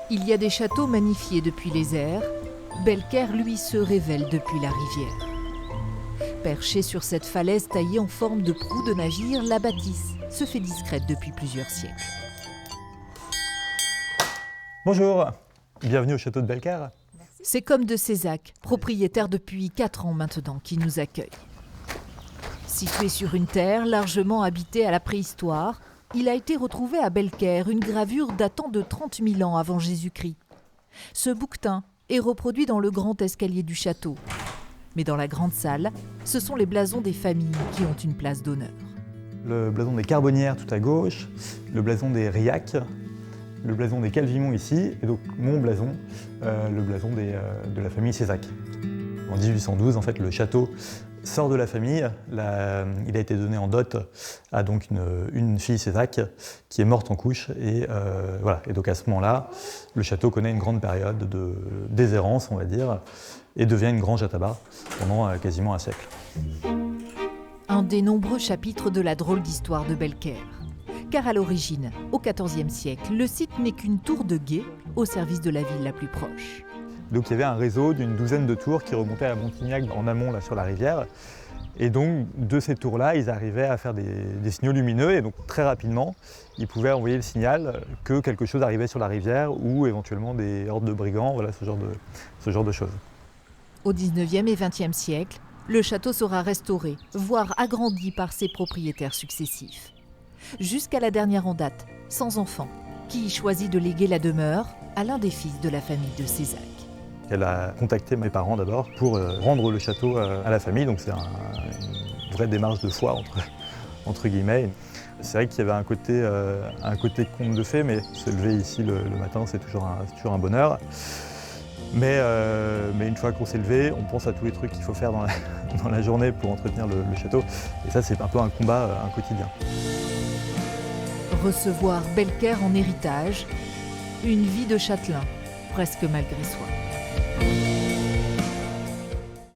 Il y a des châteaux magnifiés depuis les airs. Belcaire, lui, se révèle depuis la rivière. Perchée sur cette falaise taillée en forme de proue de navire, la bâtisse se fait discrète depuis plusieurs siècles. Bonjour, bienvenue au château de Belcaire. C'est comme de Cézac, propriétaire depuis 4 ans maintenant, qui nous accueille. Situé sur une terre largement habitée à la préhistoire, il a été retrouvé à Belcaire une gravure datant de 30 000 ans avant Jésus-Christ. Ce bouquetin est reproduit dans le grand escalier du château. Mais dans la grande salle, ce sont les blasons des familles qui ont une place d'honneur. Le blason des Carbonnières tout à gauche, le blason des Riac, le blason des Calvimont ici, et donc mon blason, le blason de la famille Cézac. En 1812, en fait, le château sort de la famille. Il a été donné en dot à donc une fille Cézac qui est morte en couche. Et, voilà. Et donc à ce moment-là, le château connaît une grande période de déshérence, on va dire, et devient une grange à tabac pendant quasiment un siècle. Un des nombreux chapitres de la drôle d'histoire de Belcaire. Car à l'origine, au XIVe siècle, le site n'est qu'une tour de guet au service de la ville la plus proche. Donc il y avait un réseau d'une douzaine de tours qui remontaient à Montignac en amont là, sur la rivière. Et donc de ces tours-là, ils arrivaient à faire des signaux lumineux et donc très rapidement, ils pouvaient envoyer le signal que quelque chose arrivait sur la rivière ou éventuellement des hordes de brigands, voilà, ce genre de choses. Au XIXe et XXe siècle, le château sera restauré, voire agrandi par ses propriétaires successifs. Jusqu'à la dernière en date, sans enfant, qui choisit de léguer la demeure à l'un des fils de la famille de Cézac. Elle a contacté mes parents d'abord pour rendre le château à la famille, donc c'est une vraie démarche de foi entre guillemets. C'est vrai qu'il y avait un côté conte de fées, mais se lever ici le matin, c'est toujours un bonheur. Mais une fois qu'on s'est levé, on pense à tous les trucs qu'il faut faire dans la journée pour entretenir le château. Et ça, c'est un peu un combat, un quotidien. Recevoir Belcaire en héritage, une vie de châtelain, presque malgré soi.